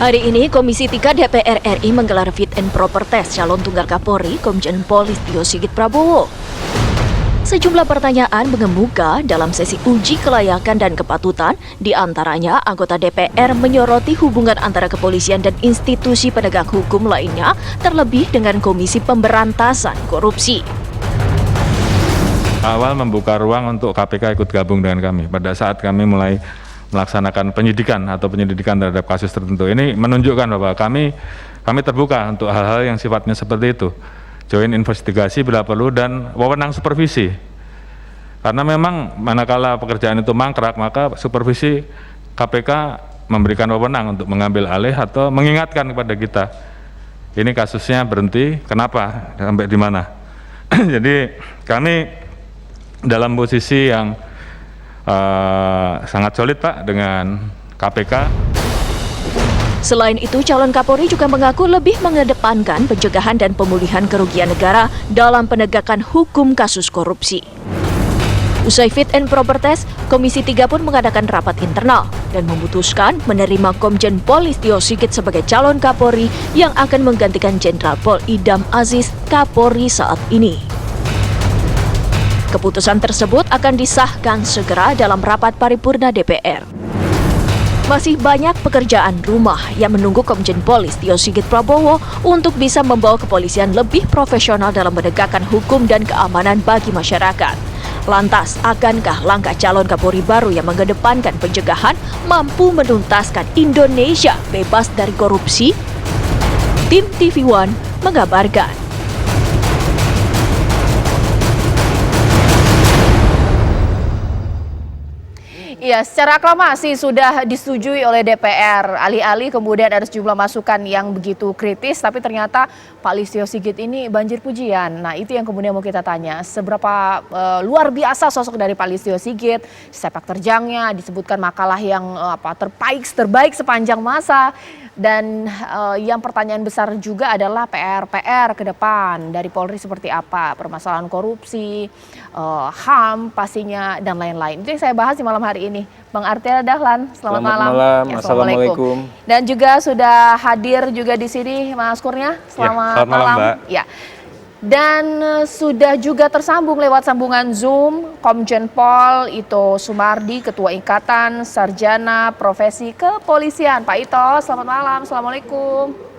Hari ini, Komisi 3 DPR RI menggelar fit and proper test calon tunggal Kapolri, Komjen Pol Listio Sigit Prabowo. Sejumlah pertanyaan mengemuka dalam sesi uji kelayakan dan kepatutan, di antaranya anggota DPR menyoroti hubungan antara kepolisian dan institusi penegak hukum lainnya, terlebih dengan Komisi Pemberantasan Korupsi. Awal membuka ruang untuk KPK ikut gabung dengan kami pada saat kami mulai melaksanakan penyidikan terhadap kasus tertentu. Ini menunjukkan bahwa kami terbuka untuk hal-hal yang sifatnya seperti itu. Join investigasi bila perlu dan wewenang supervisi. Karena memang manakala pekerjaan itu mangkrak, maka supervisi KPK memberikan wewenang untuk mengambil alih atau mengingatkan kepada kita. Ini kasusnya berhenti, kenapa, sampai di mana. Jadi kami dalam posisi yang sangat solid Pak dengan KPK. Selain itu, calon Kapolri juga mengaku lebih mengedepankan pencegahan dan pemulihan kerugian negara dalam penegakan hukum kasus korupsi. Usai fit and proper test, Komisi 3 pun mengadakan rapat internal dan memutuskan menerima Komjen Pol Listio Sigit sebagai calon Kapolri yang akan menggantikan Jenderal Pol Idam Aziz Kapolri saat ini. Keputusan tersebut akan disahkan segera dalam rapat paripurna DPR. Masih banyak pekerjaan rumah yang menunggu Komjen Pol Listio Sigit Prabowo untuk bisa membawa kepolisian lebih profesional dalam menegakkan hukum dan keamanan bagi masyarakat. Lantas, akankah langkah calon Kapolri baru yang mengedepankan pencegahan mampu menuntaskan Indonesia bebas dari korupsi? Tim TV One mengabarkan. Iya, secara aklamasi sudah disetujui oleh DPR. Alih-alih kemudian ada sejumlah masukan yang begitu kritis, tapi ternyata Pak Listio Sigit ini banjir pujian. Nah, itu yang kemudian mau kita tanya. Seberapa luar biasa sosok dari Pak Listio Sigit, sepak terjangnya, disebutkan makalah yang terbaik sepanjang masa. Dan yang pertanyaan besar juga adalah PR ke depan dari Polri seperti apa, permasalahan korupsi, HAM pastinya dan lain-lain. Itu yang saya bahas di malam hari ini. Bang Arteria Dahlan, selamat malam. Ya, Assalamualaikum. Dan juga sudah hadir juga di sini Mas Kurnia. Selamat malam, Mbak. Ya. Dan sudah juga tersambung lewat sambungan Zoom Komjen Pol Ito Sumardi, Ketua Ikatan Sarjana Profesi Kepolisian. Pak Ito, selamat malam. Assalamualaikum.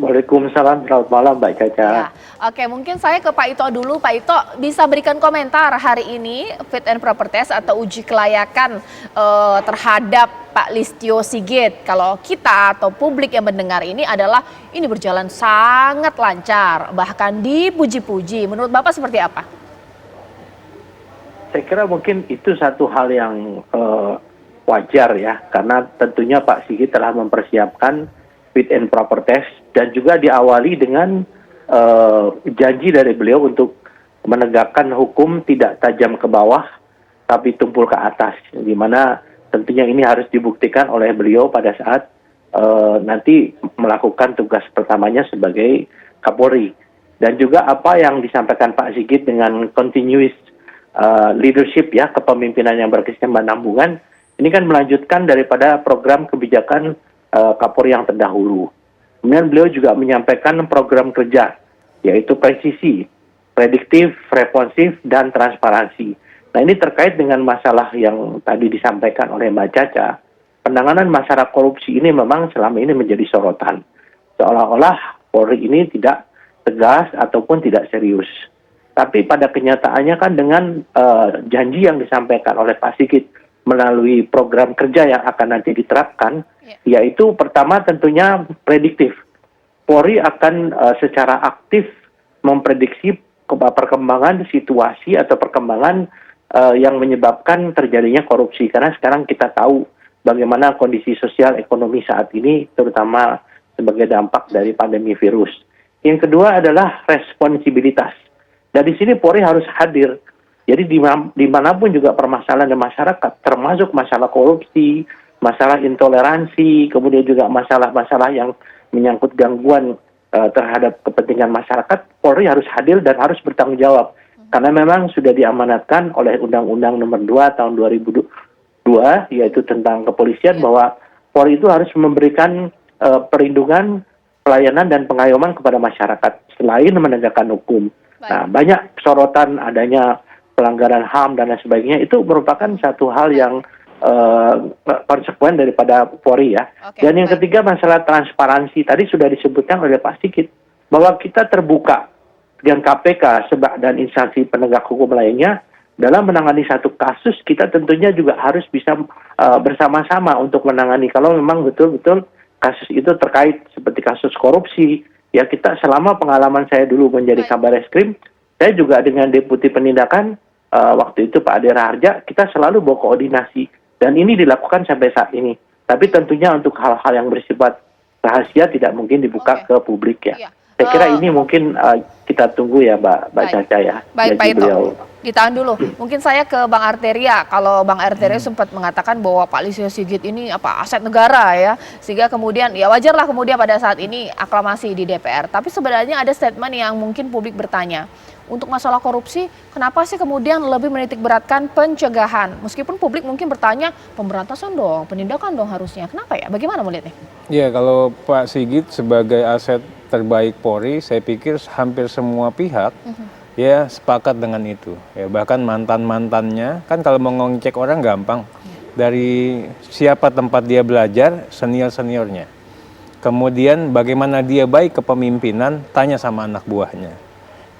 Waalaikumsalam, selamat malam Mbak Caca. Ya. Oke, mungkin saya ke Pak Ito dulu. Pak Ito bisa berikan komentar hari ini fit and proper test atau uji kelayakan terhadap Pak Listio Sigit. Kalau kita atau publik yang mendengar ini berjalan sangat lancar, bahkan dipuji-puji. Menurut Bapak seperti apa? Saya kira mungkin itu satu hal yang wajar ya, karena tentunya Pak Sigit telah mempersiapkan fit and proper test dan juga diawali dengan janji dari beliau untuk menegakkan hukum tidak tajam ke bawah tapi tumpul ke atas, di mana tentunya ini harus dibuktikan oleh beliau pada saat nanti melakukan tugas pertamanya sebagai Kapolri. Dan juga apa yang disampaikan Pak Sigit dengan continuous leadership ya, kepemimpinan yang berkesinambungan, ini kan melanjutkan daripada program kebijakan Kapolri yang terdahulu. Kemudian beliau juga menyampaikan program kerja, yaitu presisi, prediktif, responsif, dan transparansi. Nah, ini terkait dengan masalah yang tadi disampaikan oleh Mbak Caca. Penanganan masalah korupsi ini memang selama ini menjadi sorotan. Seolah-olah Polri ini tidak tegas ataupun tidak serius. Tapi pada kenyataannya kan dengan janji yang disampaikan oleh Pak Sigit melalui program kerja yang akan nanti diterapkan, yaitu pertama tentunya prediktif. Polri akan secara aktif memprediksi perkembangan situasi atau perkembangan yang menyebabkan terjadinya korupsi. Karena sekarang kita tahu bagaimana kondisi sosial ekonomi saat ini, terutama sebagai dampak dari pandemi virus. Yang kedua adalah responsibilitas. Dan di sini Polri harus hadir. Jadi dimanapun juga permasalahan masyarakat, termasuk masalah korupsi, masalah intoleransi, kemudian juga masalah-masalah yang menyangkut gangguan terhadap kepentingan masyarakat, Polri harus hadir dan harus bertanggung jawab. Karena memang sudah diamanatkan oleh Undang-Undang Nomor 2 Tahun 2002, yaitu tentang kepolisian, bahwa Polri itu harus memberikan perlindungan, pelayanan dan pengayoman kepada masyarakat selain menegakkan hukum. Baik. Nah, banyak sorotan adanya pelanggaran HAM dan lain sebagainya, itu merupakan satu hal yang konsekuen daripada Polri ya. Oke, Dan yang baik. ketiga masalah transparansi, tadi sudah disebutkan oleh Pak Sigit bahwa kita terbuka dengan KPK dan instansi penegak hukum lainnya dalam menangani satu kasus. Kita tentunya juga harus bisa bersama-sama untuk menangani kalau memang betul-betul kasus itu terkait seperti kasus korupsi. Ya, kita selama pengalaman saya dulu menjadi Baik. Kabar Eskrim, saya juga dengan Deputi Penindakan waktu itu Pak Ade Raharja, kita selalu berkoordinasi dan ini dilakukan sampai saat ini. Tapi tentunya untuk hal-hal yang bersifat rahasia tidak mungkin dibuka Oke. ke publik ya. Iya. Saya kira ini mungkin kita tunggu ya Mbak Baik. Caca ya. Baik, Pak Janji Ito. beliau. Ditahan dulu. Mungkin saya ke Bang Arteria. Kalau Bang Arteria sempat mengatakan bahwa Pak Listio Sigit ini aset negara ya, sehingga kemudian ya wajarlah kemudian pada saat ini aklamasi di DPR. Tapi sebenarnya ada statement yang mungkin publik bertanya. Untuk masalah korupsi, kenapa sih kemudian lebih menitik beratkan pencegahan? Meskipun publik mungkin bertanya, pemberantasan dong, penindakan dong harusnya. Kenapa ya? Bagaimana melihatnya? Ya, kalau Pak Sigit sebagai aset terbaik Polri, saya pikir hampir semua pihak ya sepakat dengan itu. Ya, bahkan mantan-mantannya, kan kalau mau ngecek orang gampang. Dari siapa tempat dia belajar, senior-seniornya. Kemudian bagaimana dia baik kepemimpinan, tanya sama anak buahnya.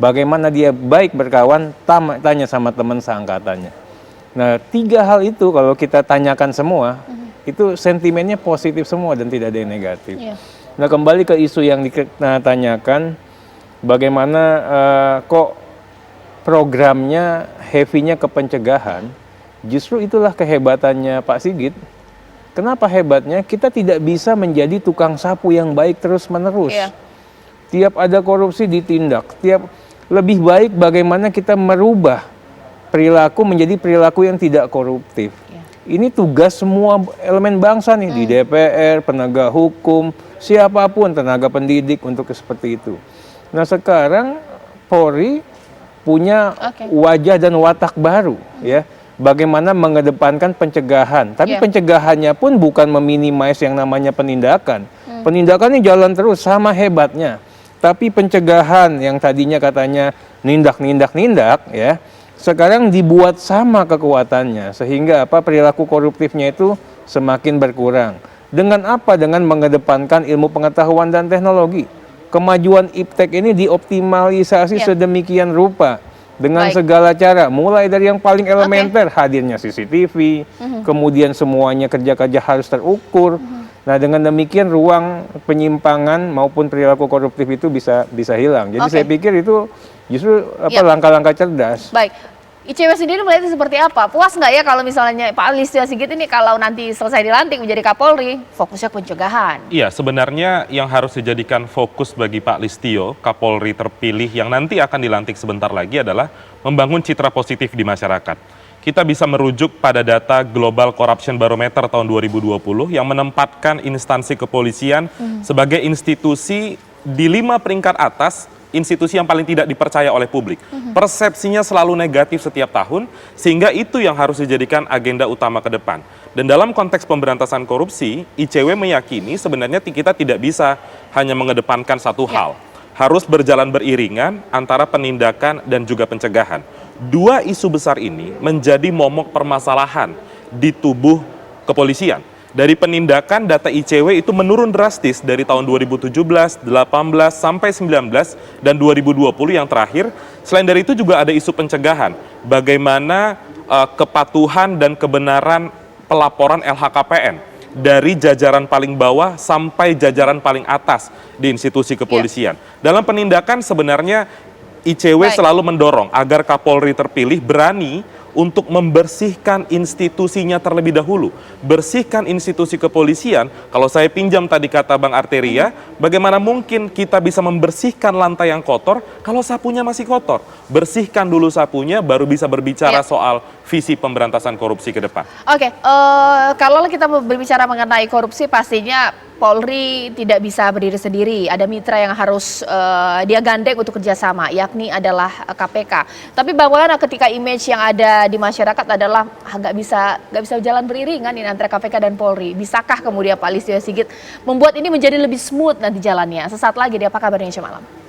Bagaimana dia baik berkawan, tanya sama teman seangkatannya. Nah, 3 hal itu kalau kita tanyakan semua, itu sentimennya positif semua dan tidak ada yang negatif. Iya. Nah, kembali ke isu yang ditanyakan, bagaimana kok programnya heavy-nya ke pencegahan, justru itulah kehebatannya Pak Sigit. Kenapa hebatnya? Kita tidak bisa menjadi tukang sapu yang baik terus-menerus. Iya. Tiap ada korupsi ditindak, lebih baik bagaimana kita merubah perilaku menjadi perilaku yang tidak koruptif. Ya. Ini tugas semua elemen bangsa nih, di DPR, penegak hukum, siapapun, tenaga pendidik untuk seperti itu. Nah, sekarang Polri punya wajah dan watak baru ya. Bagaimana mengedepankan pencegahan. Tapi Ya. pencegahannya pun bukan meminimais yang namanya penindakan. Penindakannya jalan terus sama hebatnya. Tapi pencegahan yang tadinya katanya nindak ya, sekarang dibuat sama kekuatannya sehingga perilaku koruptifnya itu semakin berkurang. Dengan apa? Dengan mengedepankan ilmu pengetahuan dan teknologi. Kemajuan iptek ini dioptimalisasi sedemikian rupa dengan Baik. segala cara, mulai dari yang paling elementer hadirnya CCTV, kemudian semuanya kerja-kerja harus terukur. Nah, dengan demikian ruang penyimpangan maupun perilaku koruptif itu bisa hilang. Jadi saya pikir itu justru langkah-langkah cerdas. Baik. ICW sendiri melihatnya seperti apa? Puas nggak ya kalau misalnya Pak Listio Sigit ini kalau nanti selesai dilantik menjadi Kapolri, fokusnya pencegahan? Iya, sebenarnya yang harus dijadikan fokus bagi Pak Listio, Kapolri terpilih yang nanti akan dilantik sebentar lagi adalah membangun citra positif di masyarakat. Kita bisa merujuk pada data Global Corruption Barometer tahun 2020 yang menempatkan instansi kepolisian sebagai institusi di 5 peringkat atas, institusi yang paling tidak dipercaya oleh publik. Persepsinya selalu negatif setiap tahun, sehingga itu yang harus dijadikan agenda utama ke depan. Dan dalam konteks pemberantasan korupsi, ICW meyakini sebenarnya kita tidak bisa hanya mengedepankan satu hal. Harus berjalan beriringan antara penindakan dan juga pencegahan. 2 isu besar ini menjadi momok permasalahan di tubuh kepolisian. Dari penindakan, data ICW itu menurun drastis dari tahun 2017, 18, sampai 19, dan 2020 yang terakhir. Selain dari itu juga ada isu pencegahan. Bagaimana kepatuhan dan kebenaran pelaporan LHKPN dari jajaran paling bawah sampai jajaran paling atas di institusi kepolisian. Dalam penindakan sebenarnya ICW selalu mendorong agar Kapolri terpilih berani untuk membersihkan institusinya terlebih dahulu. Bersihkan institusi kepolisian, kalau saya pinjam tadi kata Bang Arteria, bagaimana mungkin kita bisa membersihkan lantai yang kotor kalau sapunya masih kotor? Bersihkan dulu sapunya, baru bisa berbicara soal visi pemberantasan korupsi ke depan. Oke, kalau kita berbicara mengenai korupsi pastinya Polri tidak bisa berdiri sendiri, ada mitra yang harus dia gandeng untuk kerjasama, yakni adalah KPK. Tapi bagaimana ketika image yang ada di masyarakat adalah nggak bisa jalan beriringan ini antara KPK dan Polri. Bisakah kemudian Pak Listio Sigit membuat ini menjadi lebih smooth nanti jalannya? Sesaat lagi di Apa Kabar Indonesia Malam.